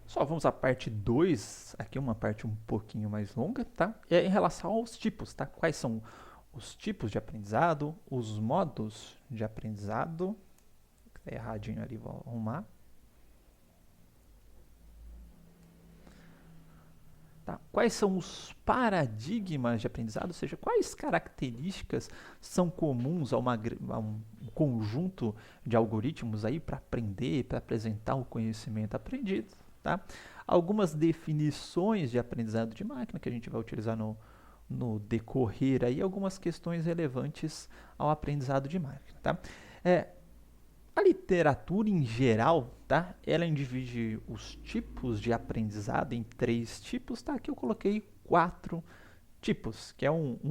Só vamos à parte 2, aqui uma parte um pouquinho mais longa, tá? É em relação aos tipos, tá? Quais são os tipos de aprendizado, os modos de aprendizado. Tá erradinho ali, vou arrumar. Tá? Quais são os paradigmas de aprendizado, ou seja, quais características são comuns a um conjunto de algoritmos aí para aprender, para apresentar o conhecimento aprendido, tá? Algumas definições de aprendizado de máquina que a gente vai utilizar no decorrer aí, algumas questões relevantes ao aprendizado de máquina, tá? É, a literatura em geral, tá? Ela divide os tipos de aprendizado em três tipos, tá? Aqui eu coloquei quatro tipos, que é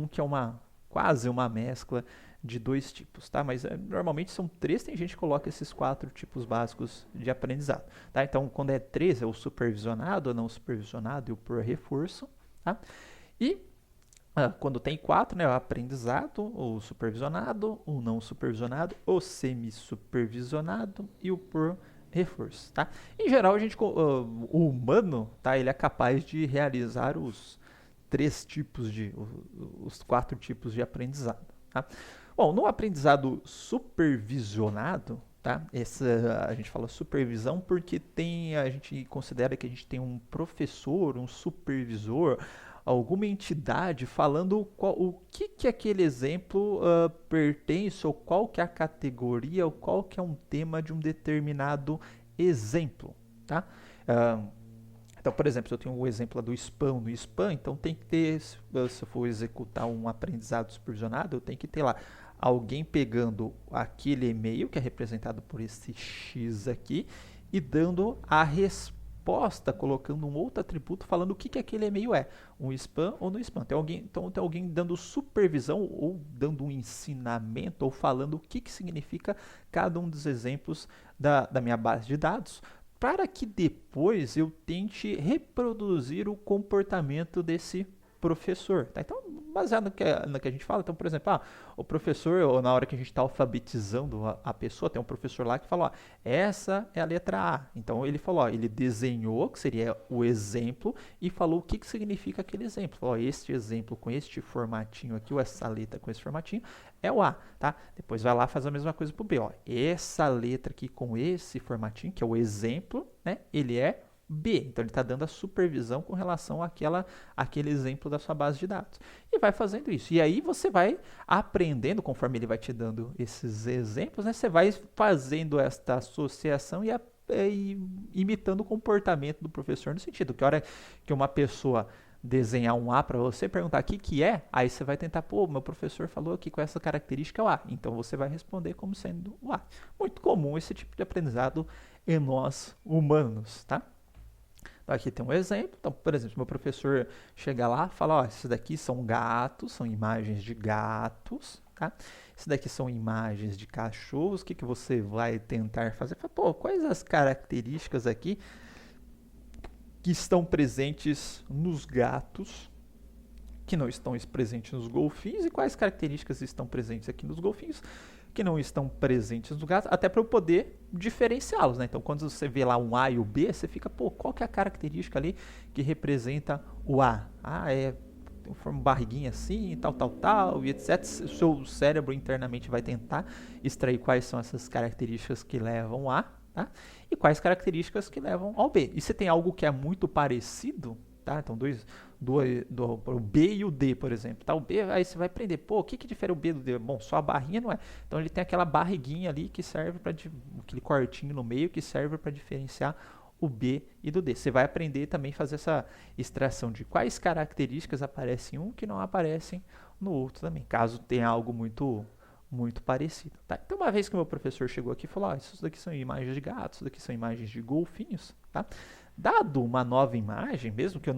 que é uma quase uma mescla de dois tipos, tá? Mas normalmente são três, tem gente que coloca esses quatro tipos básicos de aprendizado, tá? Então, quando é três, é o supervisionado, o não supervisionado e o por reforço, tá? E quando tem quatro, né, o aprendizado, o supervisionado, o não supervisionado, o semi-supervisionado e o por reforço, tá? Em geral, o humano, tá, ele é capaz de realizar os quatro tipos de aprendizado, tá? Bom, no aprendizado supervisionado, tá? A gente fala supervisão porque a gente considera que a gente tem um professor, um supervisor, alguma entidade falando o que aquele exemplo pertence, ou qual que é a categoria, ou qual que é um tema de um determinado exemplo, tá? Uh, então, por exemplo, se eu tenho o exemplo do spam no spam, então tem que ter, se eu for executar um aprendizado supervisionado, eu tenho que ter lá alguém pegando aquele e-mail, que é representado por esse X aqui, e dando a resposta, colocando um outro atributo falando o que aquele e-mail é, um spam ou no spam. Então tem alguém dando supervisão ou dando um ensinamento ou falando o que significa cada um dos exemplos da minha base de dados, para que depois eu tente reproduzir o comportamento desse professor. Tá? Então, baseado no que a gente fala, então, por exemplo, o professor, ou na hora que a gente está alfabetizando a pessoa, tem um professor lá que fala, ó, essa é a letra A. Então, ele falou, ó, ele desenhou, que seria o exemplo, e falou o que significa aquele exemplo. Falou, ó, este exemplo com este formatinho aqui, ou essa letra com esse formatinho, é o A, tá? Depois vai lá fazer a mesma coisa pro B, ó. Essa letra aqui com esse formatinho, que é o exemplo, né? Ele é B. Então ele está dando a supervisão com relação àquele exemplo da sua base de dados. E vai fazendo isso. E aí você vai aprendendo, conforme ele vai te dando esses exemplos, né? Você vai fazendo esta associação e imitando o comportamento do professor, no sentido que a hora que uma pessoa desenhar um A para você, perguntar o que é, aí você vai tentar, pô, meu professor falou aqui com essa característica é o A, então você vai responder como sendo o A. Muito comum esse tipo de aprendizado em nós humanos, tá? Então aqui tem um exemplo, então, por exemplo, se meu professor chegar lá e falar, ó, esses daqui são gatos, são imagens de gatos, tá? Esses daqui são imagens de cachorros, o que você vai tentar fazer? Fala, pô, quais as características aqui que estão presentes nos gatos, que não estão presentes nos golfinhos, e quais características estão presentes aqui nos golfinhos, que não estão presentes nos gatos, até para eu poder diferenciá-los, né? Então, quando você vê lá um A e o B, você fica, pô, qual que é a característica ali que representa o A? Ah, tem uma barriguinha assim, tal, e etc. O seu cérebro internamente vai tentar extrair quais são essas características que levam a, tá? E quais características que levam ao B. E se tem algo que é muito parecido, tá? Então, o B e o D, por exemplo. Tá? O B, aí você vai aprender, pô, o que difere o B do D? Bom, só a barrinha não é. Então, ele tem aquela barriguinha ali que serve para aquele cortinho no meio que serve para diferenciar o B e do D. Você vai aprender também a fazer essa extração de quais características aparecem em um que não aparecem no outro também, caso tenha algo muito parecido. Tá? Então, uma vez que o meu professor chegou aqui e falou, isso daqui são imagens de gatos, isso daqui são imagens de golfinhos, tá? Dado uma nova imagem, mesmo que o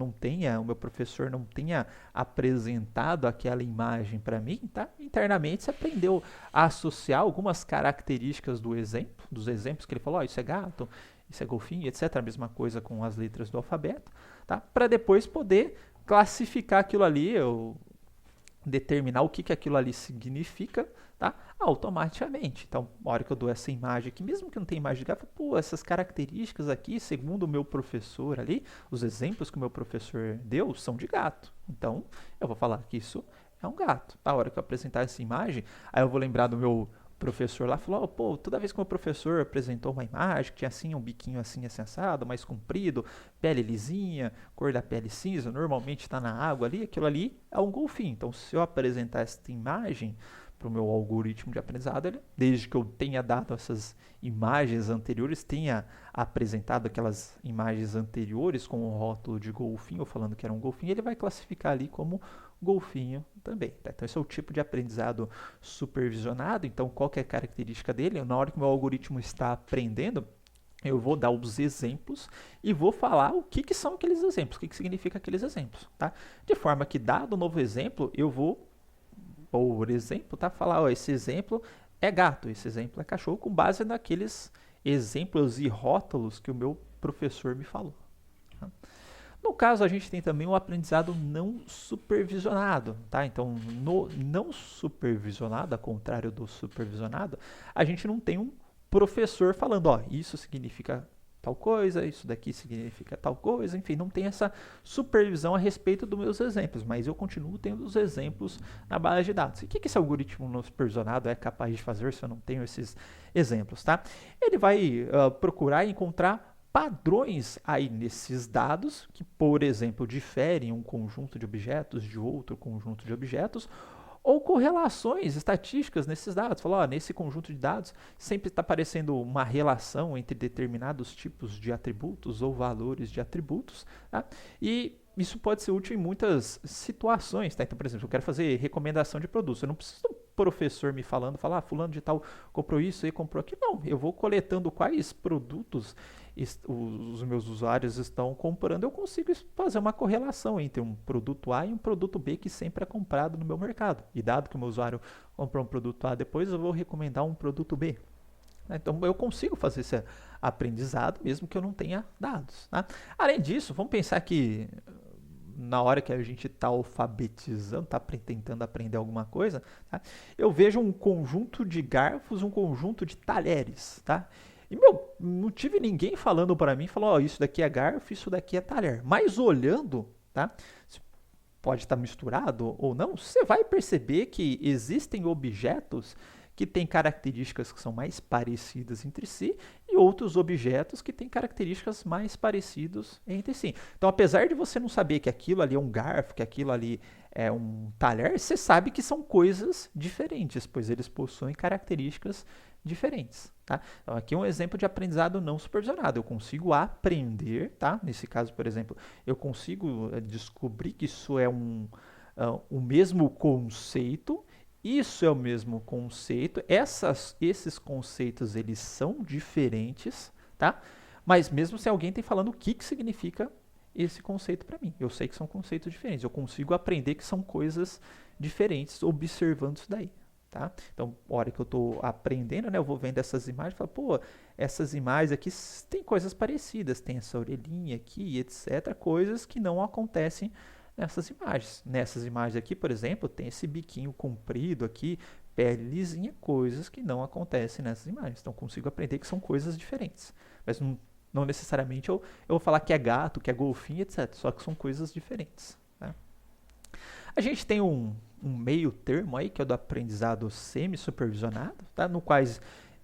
meu professor não tenha apresentado aquela imagem para mim, tá? Internamente você aprendeu a associar algumas características dos exemplos que ele falou, isso é gato, isso é golfinho, etc. A mesma coisa com as letras do alfabeto, tá? Para depois poder classificar aquilo ali, determinar o que aquilo ali significa, tá? Automaticamente. Então, na hora que eu dou essa imagem aqui, mesmo que não tenha imagem de gato, pô, essas características aqui, segundo o meu professor ali, os exemplos que o meu professor deu são de gato. Então, eu vou falar que isso é um gato. Na hora que eu apresentar essa imagem, aí eu vou lembrar do meu professor lá, falou, oh, pô, toda vez que o meu professor apresentou uma imagem que tinha assim um biquinho assim assensado, mais comprido, pele lisinha, cor da pele cinza, normalmente está na água ali, aquilo ali é um golfinho. Então, se eu apresentar esta imagem para o meu algoritmo de aprendizado, ele, desde que eu tenha dado essas imagens anteriores, tenha apresentado aquelas imagens anteriores com o rótulo de golfinho, ou falando que era um golfinho, ele vai classificar ali como golfinho também. Tá? Então, esse é o tipo de aprendizado supervisionado. Então, qual que é a característica dele? Na hora que o meu algoritmo está aprendendo, eu vou dar os exemplos e vou falar o que são aqueles exemplos, o que significa aqueles exemplos. Tá? De forma que, dado o novo exemplo, eu vou, por exemplo, tá, falar, ó, esse exemplo é gato, esse exemplo é cachorro, com base naqueles exemplos e rótulos que o meu professor me falou. Tá? No caso, a gente tem também o aprendizado não supervisionado, tá? Então, no não supervisionado, ao contrário do supervisionado, a gente não tem um professor falando, ó, isso significa tal coisa, isso daqui significa tal coisa, enfim, não tem essa supervisão a respeito dos meus exemplos, mas eu continuo tendo os exemplos na base de dados. E o que esse algoritmo não supervisionado é capaz de fazer se eu não tenho esses exemplos, tá? Ele vai procurar encontrar padrões aí nesses dados que, por exemplo, diferem um conjunto de objetos de outro conjunto de objetos, ou correlações estatísticas nesses dados. Falar, nesse conjunto de dados sempre está aparecendo uma relação entre determinados tipos de atributos ou valores de atributos, tá? E isso pode ser útil em muitas situações, tá? Então, por exemplo, eu quero fazer recomendação de produtos. Eu não preciso do professor me falando, falar, fulano de tal comprou isso e comprou aquilo. Não, eu vou coletando quais produtos os meus usuários estão comprando. Eu consigo fazer uma correlação entre um produto A e um produto B que sempre é comprado no meu mercado. E dado que o meu usuário comprou um produto A, depois eu vou recomendar um produto B. Então, eu consigo fazer esse aprendizado, mesmo que eu não tenha dados. Tá? Além disso, vamos pensar que na hora que a gente está alfabetizando, está tentando aprender alguma coisa, tá? Eu vejo um conjunto de garfos, um conjunto de talheres, tá? E, não tive ninguém falando para mim, falou, isso daqui é garfo, isso daqui é talher. Mas olhando, tá? Pode estar misturado ou não, você vai perceber que existem objetos que têm características que são mais parecidas entre si e outros objetos que têm características mais parecidas entre si. Então, apesar de você não saber que aquilo ali é um garfo, que aquilo ali é um talher, você sabe que são coisas diferentes, pois eles possuem características diferentes. Tá? Então, aqui é um exemplo de aprendizado não supervisionado. Eu consigo aprender, tá? Nesse caso, por exemplo, eu consigo descobrir que isso é o mesmo conceito. Isso é o mesmo conceito. Esses conceitos eles são diferentes, tá? Mas mesmo se alguém tem falando o que significa esse conceito para mim, eu sei que são conceitos diferentes. Eu consigo aprender que são coisas diferentes observando isso daí. Tá? Então, a hora que eu estou aprendendo, né, eu vou vendo essas imagens e falo, pô, essas imagens aqui têm coisas parecidas, tem essa orelhinha aqui, etc. Coisas que não acontecem nessas imagens. Nessas imagens aqui, por exemplo, tem esse biquinho comprido aqui, pele lisinha, coisas que não acontecem nessas imagens. Então, consigo aprender que são coisas diferentes. Mas não necessariamente eu vou falar que é gato, que é golfinho, etc. Só que são coisas diferentes. Né? A gente tem um meio termo aí, que é o do aprendizado semi-supervisionado, tá? No quais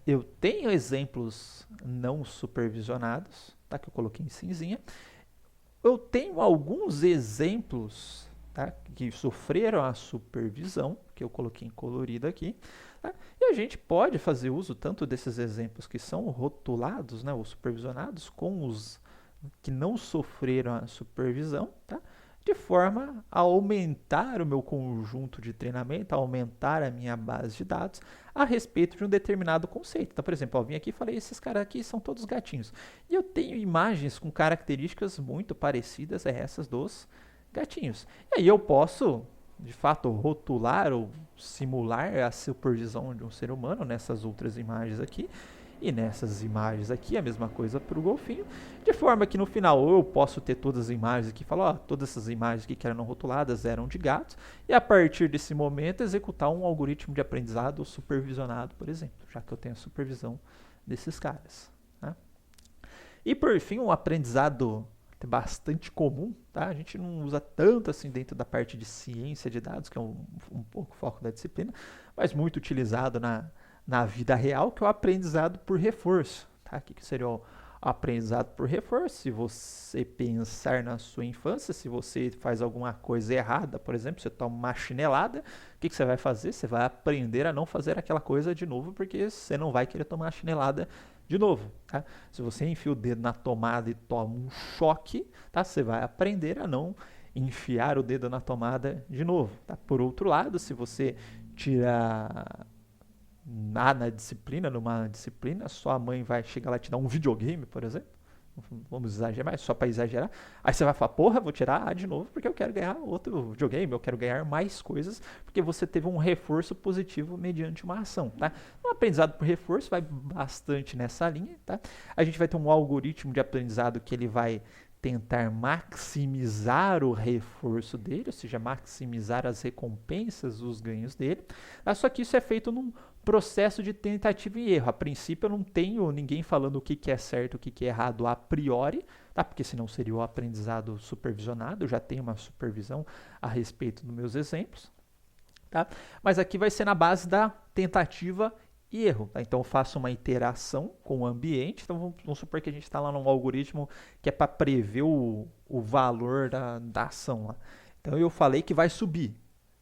eu tenho exemplos não supervisionados, tá? Que eu coloquei em cinzinha. Eu tenho alguns exemplos, tá? Que sofreram a supervisão, que eu coloquei em colorido aqui. Tá? E a gente pode fazer uso tanto desses exemplos que são rotulados, né, ou supervisionados, com os que não sofreram a supervisão, tá? De forma a aumentar o meu conjunto de treinamento, a aumentar a minha base de dados a respeito de um determinado conceito. Então, por exemplo, eu vim aqui e falei, esses caras aqui são todos gatinhos. E eu tenho imagens com características muito parecidas a essas dos gatinhos. E aí eu posso, de fato, rotular ou simular a supervisão de um ser humano nessas outras imagens aqui E nessas imagens aqui, a mesma coisa para o golfinho, de forma que no final eu posso ter todas as imagens aqui, falar, ó, todas essas imagens aqui que eram rotuladas eram de gatos, e a partir desse momento executar um algoritmo de aprendizado supervisionado, por exemplo, já que eu tenho a supervisão desses caras. Tá? E por fim, um aprendizado bastante comum, tá? A gente não usa tanto assim dentro da parte de ciência de dados, que é um pouco o foco da disciplina, mas muito utilizado na vida real, que é o aprendizado por reforço. Tá? O que seria o aprendizado por reforço? Se você pensar na sua infância, se você faz alguma coisa errada, por exemplo, você toma uma chinelada, o que você vai fazer? Você vai aprender a não fazer aquela coisa de novo, porque você não vai querer tomar a chinelada de novo. Tá? Se você enfia o dedo na tomada e toma um choque, tá? Você vai aprender a não enfiar o dedo na tomada de novo. Tá? Por outro lado, se você tirar na disciplina, numa disciplina, sua mãe vai chegar lá e te dar um videogame, por exemplo. Vamos exagerar, mas só para exagerar. Aí você vai falar, porra, vou tirar A de novo porque eu quero ganhar outro videogame, eu quero ganhar mais coisas, porque você teve um reforço positivo mediante uma ação, tá? O aprendizado por reforço vai bastante nessa linha, tá? A gente vai ter um algoritmo de aprendizado que ele vai tentar maximizar o reforço dele, ou seja, maximizar as recompensas, os ganhos dele. Só que isso é feito num processo de tentativa e erro. A princípio eu não tenho ninguém falando o que é certo, o que é errado a priori, tá? Porque senão seria o aprendizado supervisionado, eu já tenho uma supervisão a respeito dos meus exemplos. Tá? Mas aqui vai ser na base da tentativa e erro. Tá? Então eu faço uma iteração com o ambiente. Então vamos supor que a gente está lá num algoritmo que é para prever o valor da ação. Lá. Então eu falei que vai subir,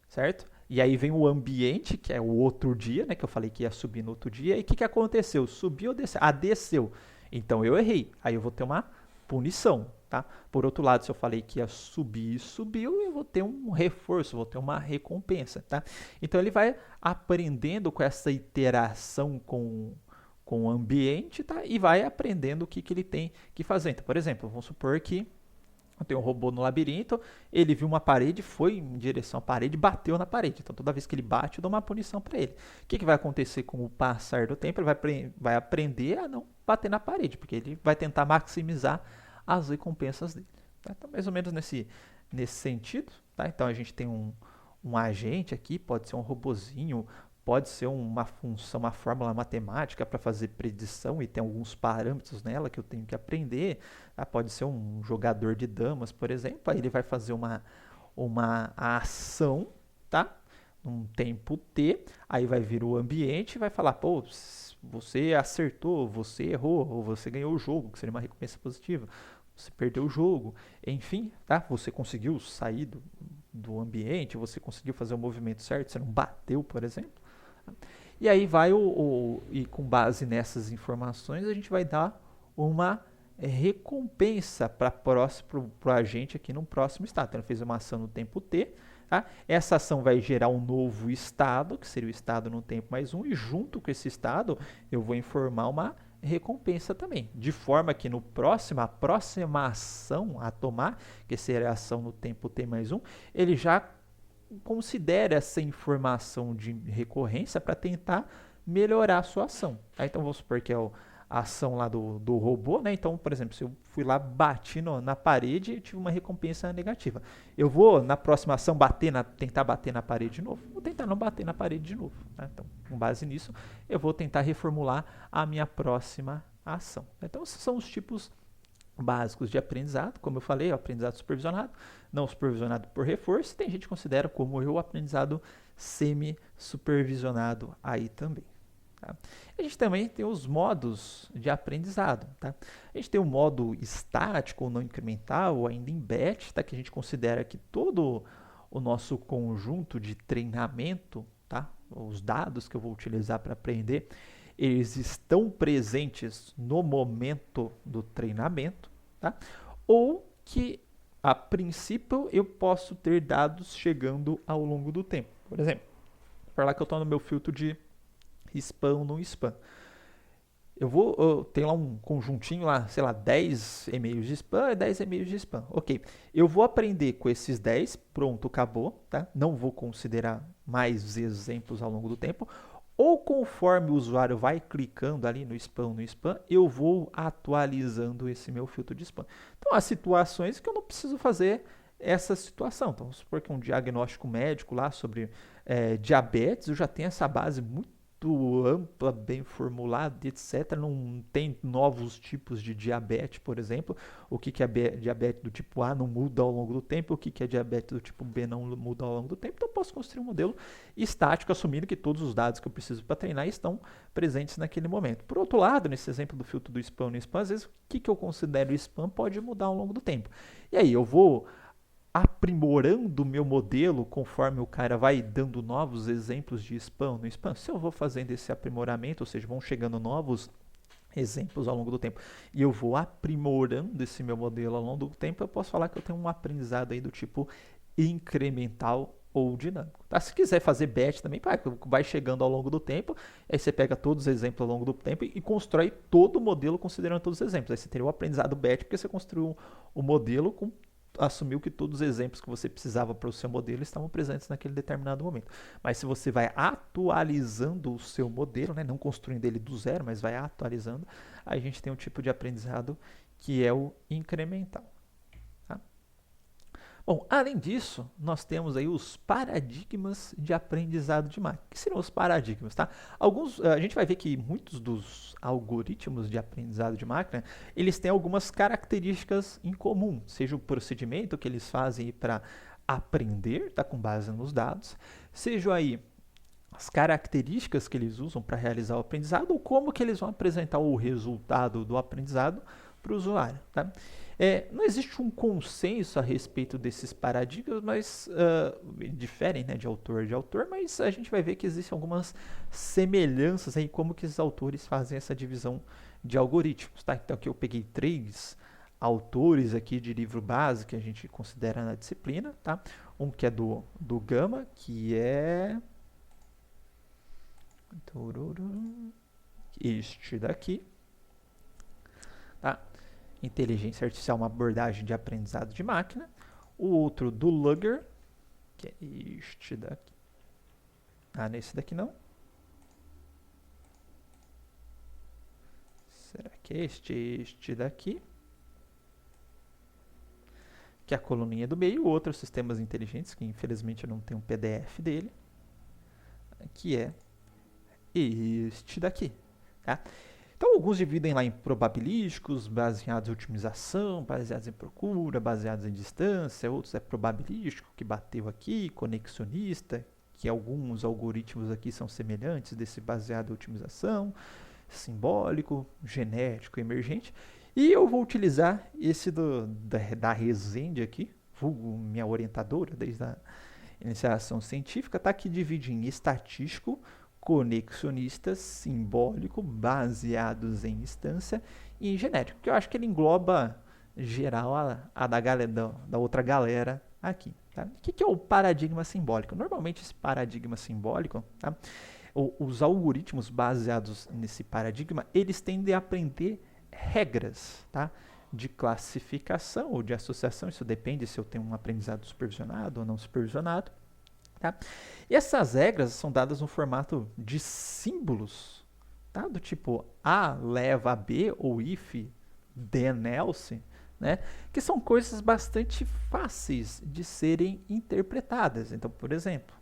certo? E aí vem o ambiente, que é o outro dia, né? Que eu falei que ia subir no outro dia. E o que aconteceu? Subiu ou desceu? Ah, desceu. Então eu errei. Aí eu vou ter uma punição. Tá? Por outro lado, se eu falei que ia subir e subiu, eu vou ter um reforço, vou ter uma recompensa. Tá? Então ele vai aprendendo com essa interação com o ambiente, tá? E vai aprendendo o que ele tem que fazer. Então, por exemplo, vamos supor que eu tenho um robô no labirinto, ele viu uma parede, foi em direção à parede, bateu na parede. Então toda vez que ele bate, eu dou uma punição para ele. O que vai acontecer com o passar do tempo? Ele vai aprender a não bater na parede, porque ele vai tentar maximizar as recompensas dele. Tá? Então, mais ou menos nesse sentido. Tá? Então, a gente tem um agente aqui, pode ser um robozinho, pode ser uma função, uma fórmula matemática para fazer predição e tem alguns parâmetros nela que eu tenho que aprender. Tá? Pode ser um jogador de damas, por exemplo. Aí ele vai fazer uma ação, tá? Num tempo T, aí vai vir o ambiente e vai falar, pô, você acertou, você errou, ou você ganhou o jogo, que seria uma recompensa positiva. Você perdeu o jogo, enfim, tá? Você conseguiu sair do ambiente, você conseguiu fazer o movimento certo, você não bateu, por exemplo. E aí vai e com base nessas informações a gente vai dar uma recompensa para o agente aqui no próximo estado. Então ele fez uma ação no tempo T, tá? Essa ação vai gerar um novo estado, que seria o estado no tempo mais 1, e junto com esse estado eu vou informar uma recompensa também, de forma que a próxima ação a tomar, que seria a ação no tempo T mais 1, ele já considera essa informação de recorrência para tentar melhorar a sua ação. Tá? Então vamos supor que é a ação lá do robô, né? Então, por exemplo, se eu fui lá, bati na parede e tive uma recompensa negativa. Eu vou, na próxima ação, tentar bater na parede de novo. Vou tentar não bater na parede de novo. Tá? Então, com base nisso, eu vou tentar reformular a minha próxima ação. Então, esses são os tipos básicos de aprendizado. Como eu falei, o aprendizado supervisionado, não supervisionado por reforço. Tem gente que considera como eu o aprendizado semi-supervisionado aí também. Tá? A gente também tem os modos de aprendizado. Tá? A gente tem o modo estático ou não incremental, ou ainda em batch, tá? Que a gente considera que todo o nosso conjunto de treinamento, tá? Os dados que eu vou utilizar para aprender, eles estão presentes no momento do treinamento, tá? Ou que, a princípio, eu posso ter dados chegando ao longo do tempo. Por exemplo, para lá que eu estou no meu filtro de spam ou não spam. Eu tenho lá um conjuntinho lá, sei lá, 10 e-mails de spam e 10 e-mails de spam. Ok, eu vou aprender com esses 10, pronto, acabou, tá? Não vou considerar mais exemplos ao longo do tempo. ou conforme o usuário vai clicando ali no spam, eu vou atualizando esse meu filtro de spam. Então, há situações que eu não preciso fazer essa situação. Então, vamos supor que um diagnóstico médico lá sobre diabetes, eu já tenho essa base muito ampla, bem formulada, etc. Não tem novos tipos de diabetes, por exemplo. O que é diabetes do tipo A não muda ao longo do tempo, o que é diabetes do tipo B não muda ao longo do tempo. Então, eu posso construir um modelo estático, assumindo que todos os dados que eu preciso para treinar estão presentes naquele momento. Por outro lado, nesse exemplo do filtro do spam no spam, às vezes o que eu considero spam pode mudar ao longo do tempo. E aí, eu vou aprimorando o meu modelo conforme o cara vai dando novos exemplos de spam no spam. Se eu vou fazendo esse aprimoramento, ou seja, vão chegando novos exemplos ao longo do tempo, e eu vou aprimorando esse meu modelo ao longo do tempo, eu posso falar que eu tenho um aprendizado aí do tipo incremental ou dinâmico. Tá? Se quiser fazer batch também, vai chegando ao longo do tempo, aí você pega todos os exemplos ao longo do tempo e constrói todo o modelo considerando todos os exemplos. Aí você teria o aprendizado batch porque você construiu o modelo assumiu que todos os exemplos que você precisava para o seu modelo estavam presentes naquele determinado momento. Mas se você vai atualizando o seu modelo, né, não construindo ele do zero, mas vai atualizando, aí a gente tem um tipo de aprendizado que é o incremental. Tá? Bom, além disso, nós temos aí os paradigmas de aprendizado de máquina. O que seriam os paradigmas? Tá? A gente vai ver que muitos dos algoritmos de aprendizado de máquina, eles têm algumas características em comum, seja o procedimento que eles fazem para aprender, tá, com base nos dados, seja aí as características que eles usam para realizar o aprendizado ou como que eles vão apresentar o resultado do aprendizado para o usuário. Tá? Não existe um consenso a respeito desses paradigmas, mas diferem, né, de autor, mas a gente vai ver que existem algumas semelhanças em como que esses autores fazem essa divisão de algoritmos. Tá? Então aqui eu peguei 3 autores aqui de livro base que a gente considera na disciplina. Tá? Um que é do Gama, que é este daqui. Tá? Inteligência artificial, uma abordagem de aprendizado de máquina. O outro do Luger, que é este daqui. Nesse daqui não. Será que é este daqui? Que é a coluninha do meio. O outro, sistemas inteligentes, que infelizmente eu não tenho um PDF dele. Que é este daqui. Tá? Então, alguns dividem lá em probabilísticos, baseados em otimização, baseados em procura, baseados em distância. Outros é probabilístico, que bateu aqui, conexionista, que alguns algoritmos aqui são semelhantes desse baseado em otimização, simbólico, genético, emergente. E eu vou utilizar esse da Resende aqui, minha orientadora desde a iniciação científica, tá? Que divide em estatístico, conexionista, simbólico, baseados em instância e em genético, que eu acho que ele engloba geral a da outra galera aqui. Tá? O que é o paradigma simbólico? Normalmente esse paradigma simbólico, tá? Os algoritmos baseados nesse paradigma, eles tendem a aprender regras, tá? De classificação ou de associação, isso depende se eu tenho um aprendizado supervisionado ou não supervisionado. Tá? E essas regras são dadas no formato de símbolos, tá? Do tipo A leva a B ou if then else, né? Que são coisas bastante fáceis de serem interpretadas. Então, por exemplo,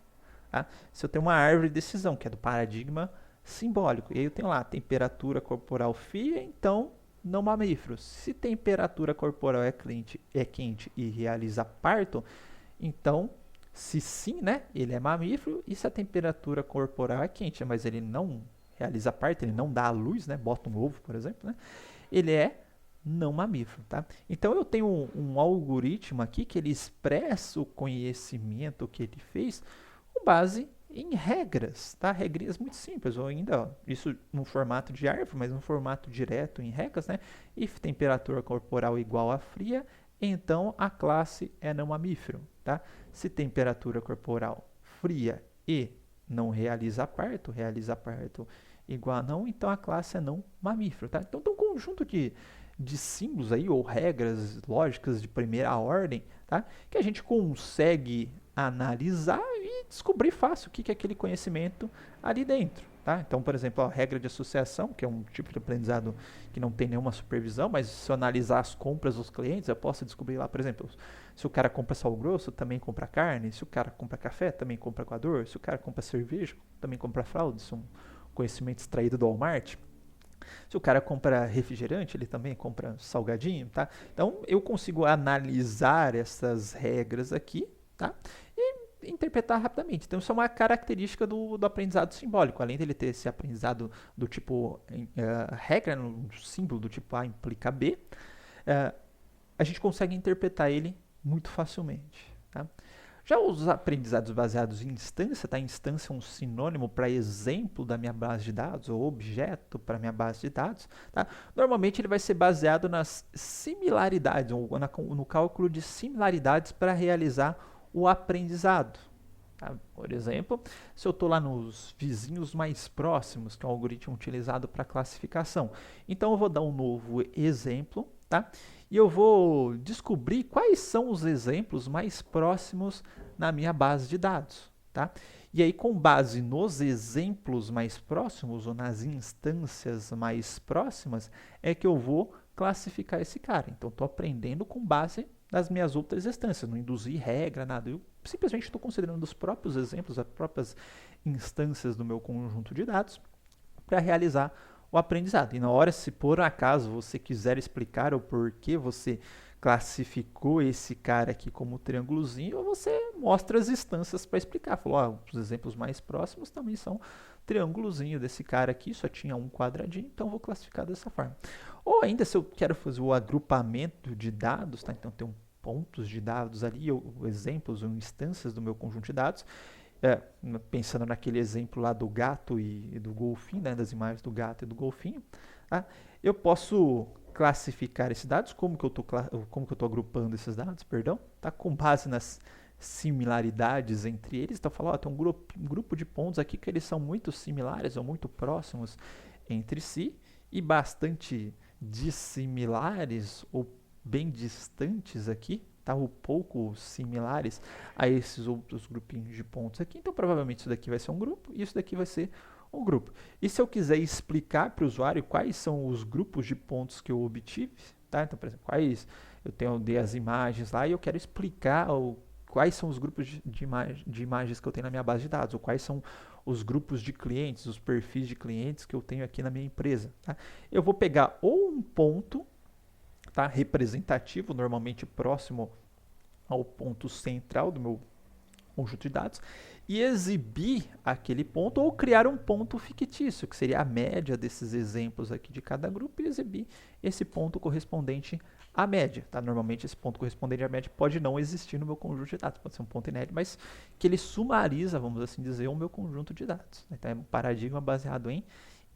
tá? Se eu tenho uma árvore de decisão, que é do paradigma simbólico, e aí eu tenho lá temperatura corporal fria, então não mamífero. Se temperatura corporal é quente e realiza parto, então se sim, né, ele é mamífero, e se a temperatura corporal é quente, mas ele não realiza parto, ele não dá a luz, né, bota um ovo, por exemplo, né, ele é não mamífero, tá? Então eu tenho um algoritmo aqui que ele expressa o conhecimento que ele fez com base em regras, tá? Regrinhas muito simples, ou ainda, ó, isso no formato de árvore, mas no formato direto em regras, né? If temperatura corporal igual a fria, então a classe é não mamífero, tá? Se temperatura corporal fria e não realiza parto igual a não, então a classe é não mamífero, tá? Então tem um conjunto de símbolos aí, ou regras lógicas de primeira ordem, tá? Que a gente consegue analisar e descobrir fácil o que é aquele conhecimento ali dentro, Tá? Então, por exemplo, a regra de associação, que é um tipo de aprendizado que não tem nenhuma supervisão, mas se eu analisar as compras dos clientes, eu posso descobrir lá, por exemplo, se o cara compra sal grosso, também compra carne, se o cara compra café, também compra coador, se o cara compra cerveja, também compra fralda, isso é um conhecimento extraído do Walmart. Se o cara compra refrigerante, ele também compra salgadinho, tá? Então, eu consigo analisar essas regras aqui, tá? Interpretar rapidamente. Então, isso é uma característica do aprendizado simbólico. Além dele ter esse aprendizado do tipo regra, um símbolo do tipo A implica B, a gente consegue interpretar ele muito facilmente. Tá? Já os aprendizados baseados em instância, tá? Instância é um sinônimo para exemplo da minha base de dados, ou objeto para minha base de dados. Tá? Normalmente ele vai ser baseado nas similaridades, ou no cálculo de similaridades para realizar o aprendizado. Tá? Por exemplo, se eu estou lá nos vizinhos mais próximos, que é um algoritmo utilizado para classificação. Então eu vou dar um novo exemplo, tá? E eu vou descobrir quais são os exemplos mais próximos na minha base de dados. Tá? E aí, com base nos exemplos mais próximos, ou nas instâncias mais próximas, é que eu vou classificar esse cara. Então, estou aprendendo com base nas minhas outras instâncias, não induzir regra, nada. Eu simplesmente estou considerando os próprios exemplos, as próprias instâncias do meu conjunto de dados para realizar o aprendizado. E na hora, se por acaso você quiser explicar o porquê você classificou esse cara aqui como triângulozinho, você mostra as instâncias para explicar. Falou, os exemplos mais próximos também são triângulozinho desse cara aqui, só tinha um quadradinho, então vou classificar dessa forma. Ou ainda, se eu quero fazer o agrupamento de dados, tá? Então tem pontos de dados ali, ou exemplos, ou instâncias do meu conjunto de dados, pensando naquele exemplo lá do gato e do golfinho, né, das imagens do gato e do golfinho, tá? Eu posso classificar esses dados, como que eu estou agrupando esses dados, perdão, tá? Com base nas similaridades entre eles. Então, eu falo, tem um grupo de pontos aqui que eles são muito similares ou muito próximos entre si e bastante dissimilares ou bem distantes aqui, tá? Ou pouco similares a esses outros grupinhos de pontos aqui. Então, provavelmente isso daqui vai ser um grupo e isso daqui vai ser um grupo. E se eu quiser explicar para o usuário quais são os grupos de pontos que eu obtive, tá? Então, por exemplo, eu dei as imagens lá e eu quero explicar quais são os grupos de imagens que eu tenho na minha base de dados, ou quais são os grupos de clientes, os perfis de clientes que eu tenho aqui na minha empresa. Tá? Eu vou pegar ou um ponto, tá, representativo, normalmente próximo ao ponto central do meu conjunto de dados, e exibir aquele ponto ou criar um ponto fictício, que seria a média desses exemplos aqui de cada grupo, e exibir esse ponto correspondente à média. Tá? Normalmente esse ponto correspondente à média pode não existir no meu conjunto de dados, pode ser um ponto inédito, mas que ele sumariza, vamos assim dizer, o meu conjunto de dados. Então é um paradigma baseado em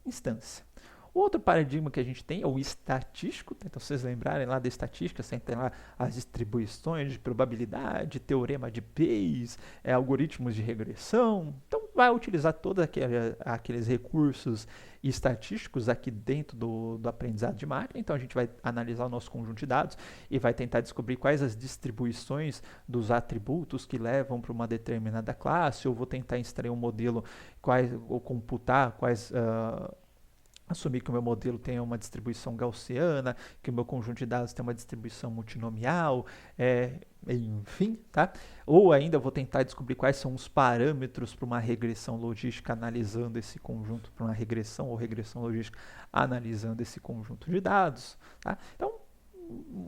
instância. O outro paradigma que a gente tem é o estatístico. Então, se vocês lembrarem lá da estatística, você tem lá as distribuições de probabilidade, teorema de Bayes, algoritmos de regressão. Então, vai utilizar todos aqueles recursos estatísticos aqui dentro do aprendizado de máquina. Então, a gente vai analisar o nosso conjunto de dados e vai tentar descobrir quais as distribuições dos atributos que levam para uma determinada classe. Eu vou tentar extrair um modelo, ou computar quais... assumir que o meu modelo tem uma distribuição gaussiana, que o meu conjunto de dados tem uma distribuição multinomial, enfim, tá? Ou ainda eu vou tentar descobrir quais são os parâmetros para uma regressão logística analisando esse conjunto, para uma regressão ou regressão logística analisando esse conjunto de dados, tá? Então,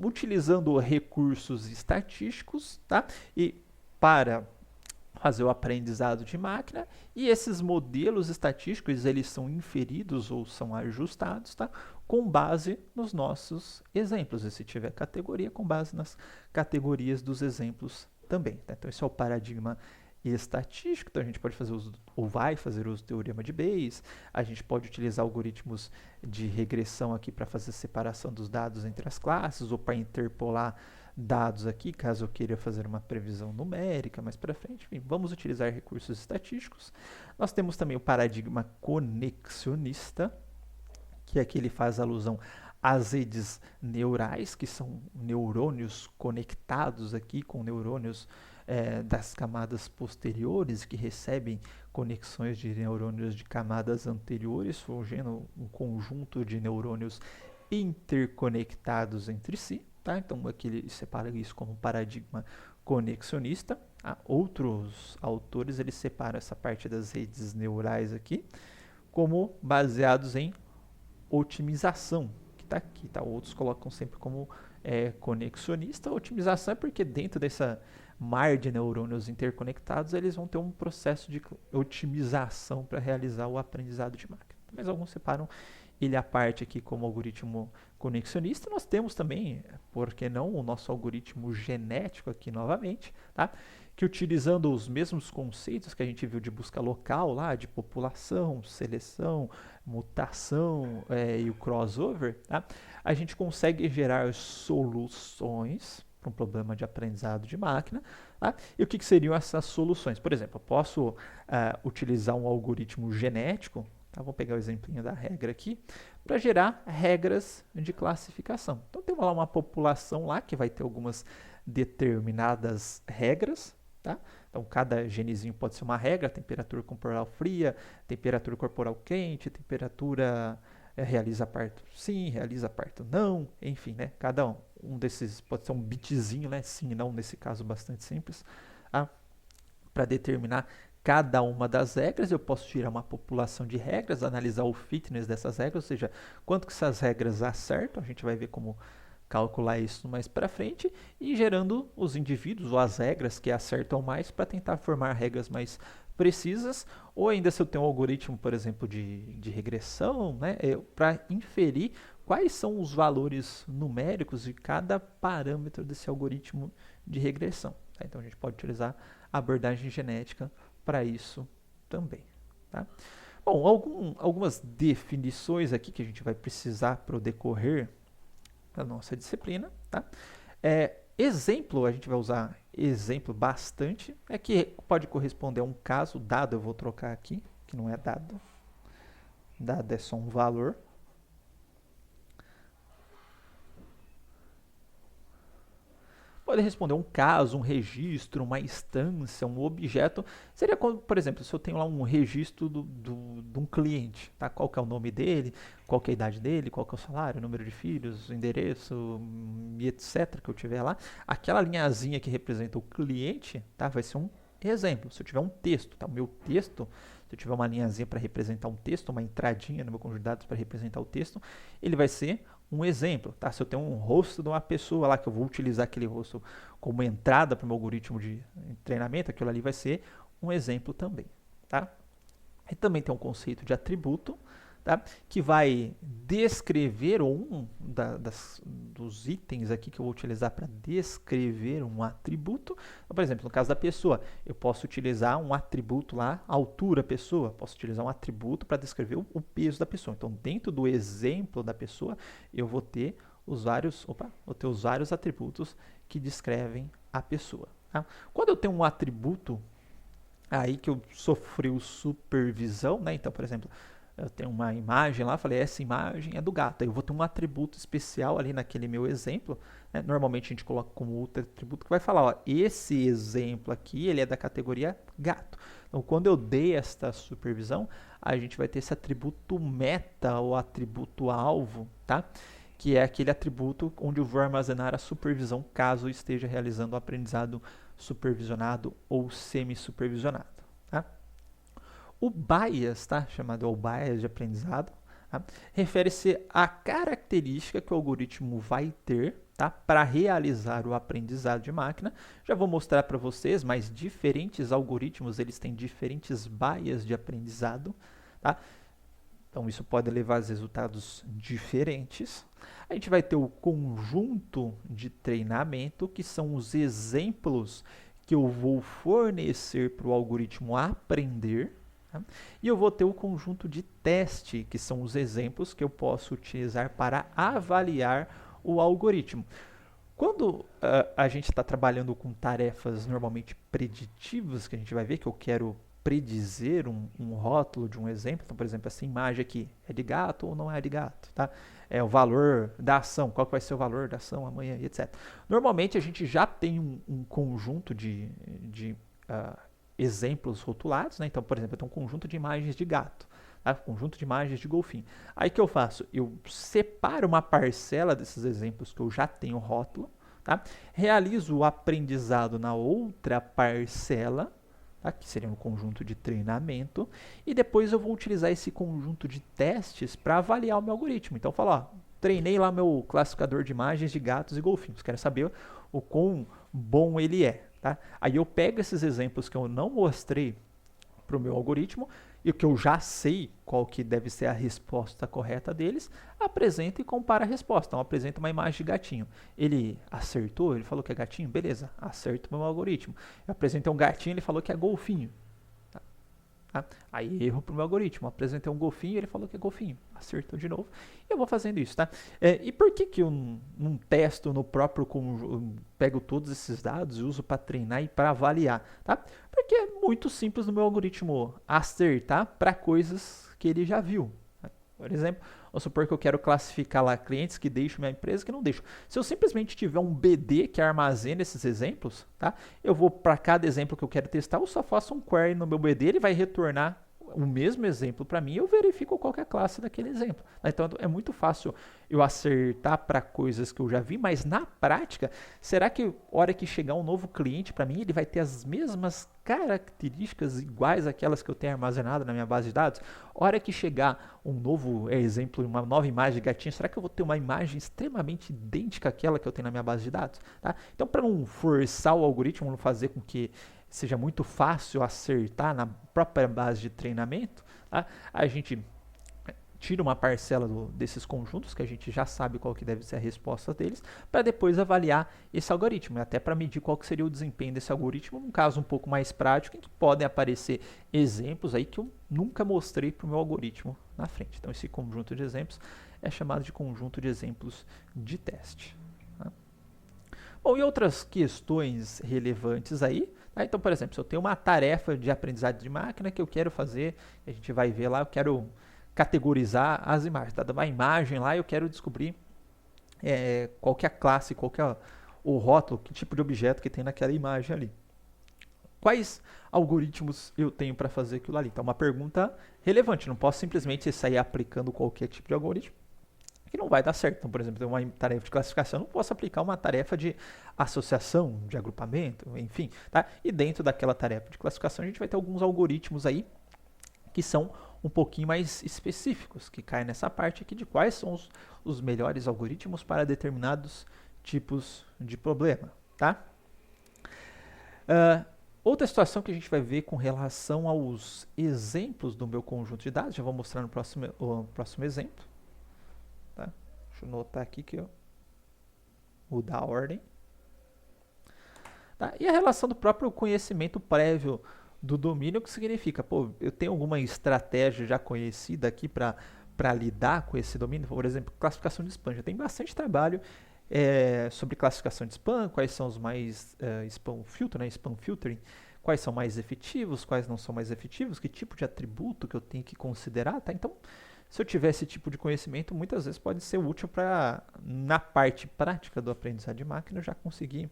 utilizando recursos estatísticos, tá? E para fazer o aprendizado de máquina, e esses modelos estatísticos eles são inferidos ou são ajustados, tá? Com base nos nossos exemplos, e se tiver categoria, com base nas categorias dos exemplos também. Tá? Então esse é o paradigma estatístico. Então a gente pode fazer uso, ou vai fazer uso do teorema de Bayes, a gente pode utilizar algoritmos de regressão aqui para fazer separação dos dados entre as classes, ou para interpolar dados aqui, caso eu queira fazer uma previsão numérica mais para frente. Enfim, vamos utilizar recursos estatísticos. Nós temos também o paradigma conexionista, que aqui ele faz alusão as redes neurais, que são neurônios conectados aqui com neurônios das camadas posteriores, que recebem conexões de neurônios de camadas anteriores, forjando um conjunto de neurônios interconectados entre si. Tá? Então, aqui ele separa isso como paradigma conexionista. Outros autores eles separam essa parte das redes neurais aqui como baseados em otimização, que está aqui. Tá? Outros colocam sempre como conexionista. Otimização é porque dentro dessa mar de neurônios interconectados, eles vão ter um processo de otimização para realizar o aprendizado de máquina. Mas alguns separam ele à parte aqui como algoritmo conexionista. Nós temos também, por que não, o nosso algoritmo genético aqui novamente, tá? Que utilizando os mesmos conceitos que a gente viu de busca local lá, de população, seleção, mutação e o crossover, tá? A gente consegue gerar soluções para um problema de aprendizado de máquina. Tá? E o que seriam essas soluções? Por exemplo, eu posso utilizar um algoritmo genético, tá? Vou pegar o exemplinho da regra aqui, para gerar regras de classificação. Então, tem lá uma população lá que vai ter algumas determinadas regras. Tá? Então, cada genezinho pode ser uma regra: temperatura corporal fria, temperatura corporal quente, temperatura realiza parto sim, realiza parto não, enfim, né? Cada um desses pode ser um bitzinho, né? Sim e não, nesse caso bastante simples. Tá? Para determinar cada uma das regras, eu posso tirar uma população de regras, analisar o fitness dessas regras, ou seja, quanto que essas regras acertam, a gente vai ver como calcular isso mais para frente, e gerando os indivíduos ou as regras que acertam mais para tentar formar regras mais precisas, ou ainda se eu tenho um algoritmo, por exemplo, de regressão, né, para inferir quais são os valores numéricos de cada parâmetro desse algoritmo de regressão. Tá? Então a gente pode utilizar a abordagem genética para isso também. Tá? Bom, algumas definições aqui que a gente vai precisar para o decorrer da nossa disciplina. Tá? Exemplo, a gente vai usar exemplo bastante, que pode corresponder a um caso. Dado eu vou trocar aqui, que não é dado. Dado é só um valor. Pode responder um caso, um registro, uma instância, um objeto. Seria como, por exemplo, se eu tenho lá um registro de um cliente, tá? Qual que é o nome dele, qual que é a idade dele, qual que é o salário, o número de filhos, o endereço, e etc. que eu tiver lá. Aquela linhazinha que representa o cliente, tá? Vai ser um exemplo. Se eu tiver um texto, tá? O meu texto, se eu tiver uma linhazinha para representar um texto, uma entradinha no meu conjunto de dados para representar o texto, ele vai ser um exemplo, tá? Se eu tenho um rosto de uma pessoa lá, que eu vou utilizar aquele rosto como entrada para o meu algoritmo de treinamento, aquilo ali vai ser um exemplo também, tá? E também tem um conceito de atributo, tá? Que vai descrever dos itens aqui que eu vou utilizar para descrever um atributo. Então, por exemplo, no caso da pessoa, eu posso utilizar um atributo lá, altura pessoa, posso utilizar um atributo para descrever o peso da pessoa. Então, dentro do exemplo da pessoa, eu vou ter os vários atributos que descrevem a pessoa. Tá? Quando eu tenho um atributo aí que eu sofri supervisão, né? Então, por exemplo, eu tenho uma imagem lá, falei, essa imagem é do gato. Aí eu vou ter um atributo especial ali naquele meu exemplo. Né? Normalmente a gente coloca como outro atributo que vai falar, ó, esse exemplo aqui, ele é da categoria gato. Então, quando eu dei esta supervisão, a gente vai ter esse atributo meta ou atributo alvo, tá? Que é aquele atributo onde eu vou armazenar a supervisão caso eu esteja realizando o aprendizado supervisionado ou semi-supervisionado. Tá? O bias, tá? Chamado o bias de aprendizado, tá? Refere-se à característica que o algoritmo vai ter, tá? Para realizar o aprendizado de máquina. Já vou mostrar para vocês, mas diferentes algoritmos eles têm diferentes bias de aprendizado. Tá? Então isso pode levar a resultados diferentes. A gente vai ter o conjunto de treinamento, que são os exemplos que eu vou fornecer para o algoritmo aprender. Tá? E eu vou ter o conjunto de teste, que são os exemplos que eu posso utilizar para avaliar o algoritmo. Quando a gente está trabalhando com tarefas normalmente preditivas, que a gente vai ver que eu quero predizer um rótulo de um exemplo, então, por exemplo, essa imagem aqui é de gato ou não é de gato, tá? o valor da ação, qual que vai ser o valor da ação amanhã, e etc. Normalmente a gente já tem um conjunto de exemplos rotulados, né? Então, por exemplo, eu tenho um conjunto de imagens de gato, tá? Conjunto de imagens de golfinho. Aí o que eu faço? Eu separo uma parcela desses exemplos que eu já tenho rótulo, tá? Realizo o aprendizado na outra parcela, tá? Que seria um conjunto de treinamento, e depois eu vou utilizar esse conjunto de testes para avaliar o meu algoritmo. Então eu falo, ó, treinei lá meu classificador de imagens de gatos e golfinhos, quero saber o quão bom ele é. Tá? Aí eu pego esses exemplos que eu não mostrei para o meu algoritmo e que eu já sei qual que deve ser a resposta correta deles, apresento e comparo a resposta. Então, apresento uma imagem de gatinho. Ele acertou? Ele falou que é gatinho? Beleza, acerto o meu algoritmo. Eu apresentei um gatinho, ele falou que é golfinho. Tá? Aí erro para o meu algoritmo. Apresentei um golfinho, ele falou que é golfinho. Acertou de novo. E eu vou fazendo isso. Tá? E por que eu não testo no próprio conjunto, pego todos esses dados e uso para treinar e para avaliar? Tá? Porque é muito simples no meu algoritmo acertar para coisas que ele já viu. Tá? Por exemplo, vamos supor que eu quero classificar lá clientes que deixam minha empresa e que não deixam. Se eu simplesmente tiver um BD que armazena esses exemplos, tá? Eu vou para cada exemplo que eu quero testar, eu só faço um query no meu BD, ele vai retornar o mesmo exemplo para mim, eu verifico qual que é a classe daquele exemplo. Então é muito fácil eu acertar para coisas que eu já vi, mas na prática, será que a hora que chegar um novo cliente para mim, ele vai ter as mesmas características iguais àquelas que eu tenho armazenado na minha base de dados? A hora que chegar um novo exemplo, uma nova imagem de gatinho, será que eu vou ter uma imagem extremamente idêntica àquela que eu tenho na minha base de dados? Tá? Então, para não forçar o algoritmo, não fazer com que seja muito fácil acertar na própria base de treinamento, tá? A gente tira uma parcela desses conjuntos, que a gente já sabe qual que deve ser a resposta deles, para depois avaliar esse algoritmo, até para medir qual que seria o desempenho desse algoritmo, num caso um pouco mais prático, em que podem aparecer exemplos aí que eu nunca mostrei para o meu algoritmo na frente. Então, esse conjunto de exemplos é chamado de conjunto de exemplos de teste. Tá? Bom, e outras questões relevantes aí, tá? Então, por exemplo, se eu tenho uma tarefa de aprendizado de máquina que eu quero fazer, a gente vai ver lá, eu quero categorizar as imagens, tá? Dá uma imagem lá, eu quero descobrir qual que é a classe, qual que é o rótulo, que tipo de objeto que tem naquela imagem ali. Quais algoritmos eu tenho para fazer aquilo ali? Então, uma pergunta relevante, não posso simplesmente sair aplicando qualquer tipo de algoritmo, que não vai dar certo. Então, por exemplo, tem uma tarefa de classificação, eu não posso aplicar uma tarefa de associação, de agrupamento, enfim. Tá? E dentro daquela tarefa de classificação, a gente vai ter alguns algoritmos aí que são um pouquinho mais específicos, que caem nessa parte aqui de quais são os melhores algoritmos para determinados tipos de problema. Tá? Outra situação que a gente vai ver com relação aos exemplos do meu conjunto de dados, já vou mostrar no próximo exemplo. Tá? Deixa eu anotar aqui que eu mudar a ordem. Tá? E a relação do próprio conhecimento prévio do domínio, que significa, pô, eu tenho alguma estratégia já conhecida aqui para lidar com esse domínio? Por exemplo, classificação de spam. Já tem bastante trabalho sobre classificação de spam, quais são os mais spam filter, né, spam filtering, quais são mais efetivos, quais não são mais efetivos, que tipo de atributo que eu tenho que considerar, tá? Então, se eu tiver esse tipo de conhecimento, muitas vezes pode ser útil para, na parte prática do aprendizado de máquina, eu já conseguir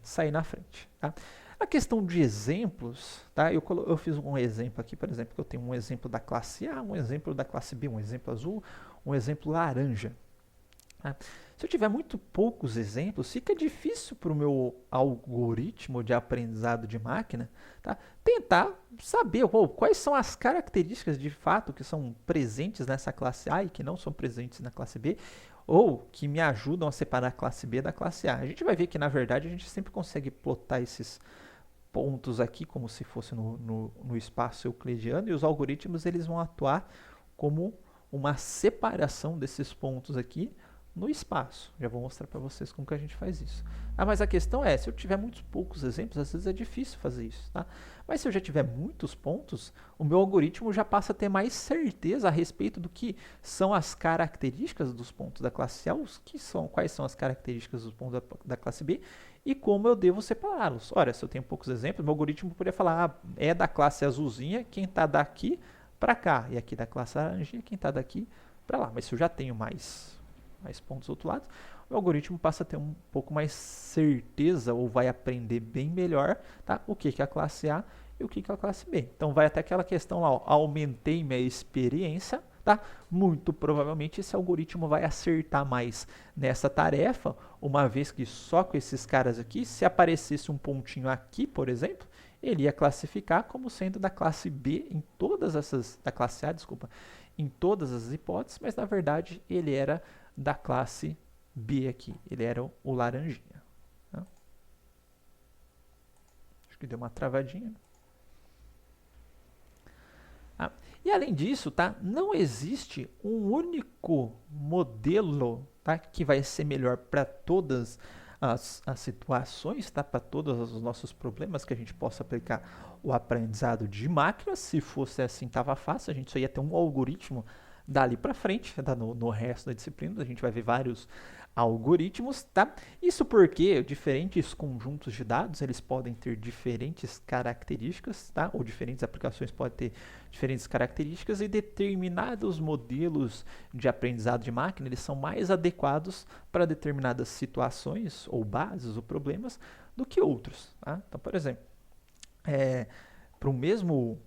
sair na frente. Tá? A questão de exemplos, tá? Eu fiz um exemplo aqui, por exemplo, que eu tenho um exemplo da classe A, um exemplo da classe B, um exemplo azul, um exemplo laranja. Tá? Se eu tiver muito poucos exemplos, fica difícil para o meu algoritmo de aprendizado de máquina, tá? Tentar saber quais são as características de fato que são presentes nessa classe A e que não são presentes na classe B, ou que me ajudam a separar a classe B da classe A. A gente vai ver que, na verdade, a gente sempre consegue plotar esses pontos aqui como se fosse no espaço euclidiano, e os algoritmos eles vão atuar como uma separação desses pontos aqui no espaço. Já vou mostrar para vocês como que a gente faz isso. Mas a questão é, se eu tiver muitos poucos exemplos, às vezes é difícil fazer isso. Tá? Mas se eu já tiver muitos pontos, o meu algoritmo já passa a ter mais certeza a respeito do que são as características dos pontos da classe A, quais são as características dos pontos da classe B, e como eu devo separá-los. Olha, se eu tenho poucos exemplos, meu algoritmo poderia falar, é da classe azulzinha quem está daqui para cá, e aqui da classe laranjinha quem está daqui para lá. Mas se eu já tenho mais mais pontos do outro lado, o algoritmo passa a ter um pouco mais certeza ou vai aprender bem melhor, tá? O que é a classe A e o que é a classe B. Então vai até aquela questão lá, ó, aumentei minha experiência, tá? Muito provavelmente esse algoritmo vai acertar mais nessa tarefa, uma vez que só com esses caras aqui, se aparecesse um pontinho aqui, por exemplo, ele ia classificar como sendo da classe B em todas essas, da classe A, desculpa, em todas as hipóteses, mas na verdade ele era da classe B aqui, ele era o laranjinha. Tá? Acho que deu uma travadinha. Ah, e além disso, tá, não existe um único modelo, tá, que vai ser melhor para todas as situações, tá, para todos os nossos problemas que a gente possa aplicar o aprendizado de máquina. Se fosse assim, estava fácil, a gente só ia ter um algoritmo dali para frente, tá, no resto da disciplina, a gente vai ver vários algoritmos, tá? Isso porque diferentes conjuntos de dados, eles podem ter diferentes características, tá? Ou diferentes aplicações podem ter diferentes características e determinados modelos de aprendizado de máquina, eles são mais adequados para determinadas situações ou bases ou problemas do que outros, tá? Então, por exemplo, para o mesmo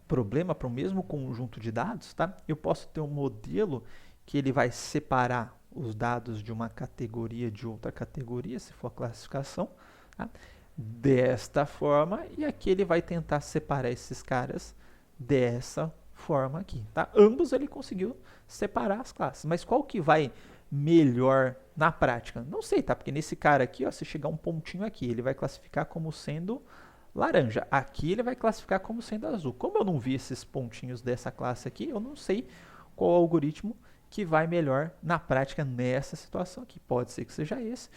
problema, para o mesmo conjunto de dados, tá? Eu posso ter um modelo que ele vai separar os dados de uma categoria de outra categoria, se for a classificação, tá? Desta forma, e aqui ele vai tentar separar esses caras dessa forma aqui, tá? Ambos ele conseguiu separar as classes, mas qual que vai melhor na prática? Não sei, tá? Porque nesse cara aqui, ó, se chegar um pontinho aqui, ele vai classificar como sendo laranja. Aqui ele vai classificar como sendo azul. Como eu não vi esses pontinhos dessa classe aqui, eu não sei qual algoritmo que vai melhor na prática nessa situação aqui. Pode ser que seja esse,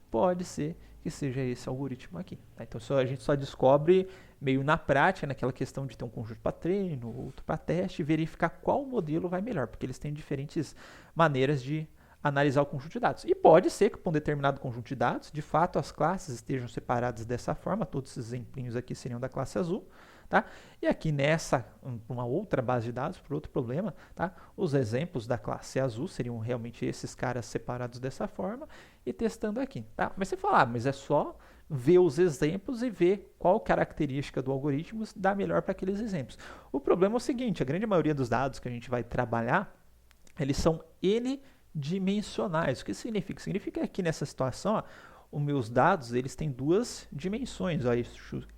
pode ser que seja esse algoritmo aqui. Tá? Então a gente só descobre meio na prática, naquela questão de ter um conjunto para treino, outro para teste, e verificar qual modelo vai melhor, porque eles têm diferentes maneiras de analisar o conjunto de dados. E pode ser que para um determinado conjunto de dados, de fato, as classes estejam separadas dessa forma, todos esses exemplinhos aqui seriam da classe azul, tá? E aqui nessa, uma outra base de dados, por outro problema, tá? Os exemplos da classe azul seriam realmente esses caras separados dessa forma e testando aqui, tá? Mas você fala, mas é só ver os exemplos e ver qual característica do algoritmo dá melhor para aqueles exemplos. O problema é o seguinte, a grande maioria dos dados que a gente vai trabalhar, eles são n-dimensionais. O que significa? Significa que aqui nessa situação, ó, os meus dados eles têm duas dimensões, ó,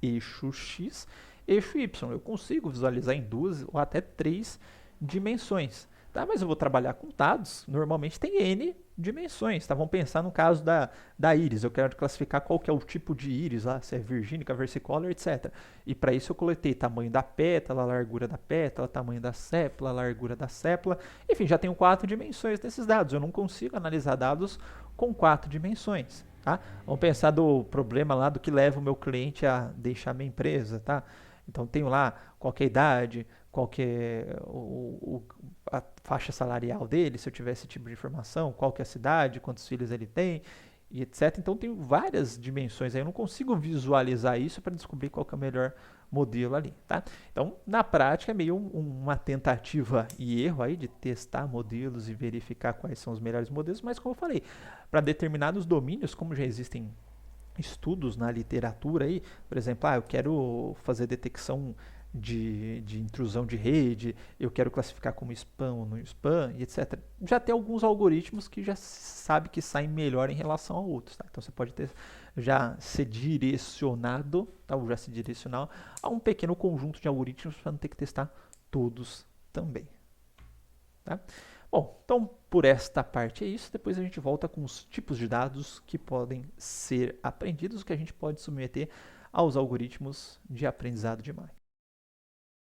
eixo x, eixo y. Eu consigo visualizar em duas ou até três dimensões. Tá? Mas eu vou trabalhar com dados, normalmente tem n dimensões. Tá? Vamos pensar no caso da íris. Eu quero classificar qual que é o tipo de íris, lá, se é virgínica, versicolor, etc. E para isso eu coletei tamanho da pétala, largura da pétala, tamanho da sépala, largura da sépala. Enfim, já tenho 4 dimensões desses dados. Eu não consigo analisar dados com 4 dimensões. Tá? Vamos pensar do problema lá do que leva o meu cliente a deixar minha empresa. Tá? Então tenho lá qual que é a idade, qual que é a faixa salarial dele, se eu tiver esse tipo de informação, qual que é a cidade, quantos filhos ele tem, e etc. Então tem várias dimensões aí, eu não consigo visualizar isso para descobrir qual que é o melhor modelo ali, tá? Então, na prática, é meio uma tentativa e erro aí de testar modelos e verificar quais são os melhores modelos, mas como eu falei, para determinados domínios, como já existem estudos na literatura aí, por exemplo, eu quero fazer detecção de intrusão de rede, eu quero classificar como spam ou não spam, e etc. Já tem alguns algoritmos que já sabe que saem melhor em relação a outros. Tá? Então você pode ter já ser direcionado, tá? Ou já se direcionar a um pequeno conjunto de algoritmos para não ter que testar todos também. Tá? Bom, então por esta parte é isso. Depois a gente volta com os tipos de dados que podem ser aprendidos, que a gente pode submeter aos algoritmos de aprendizado de máquina.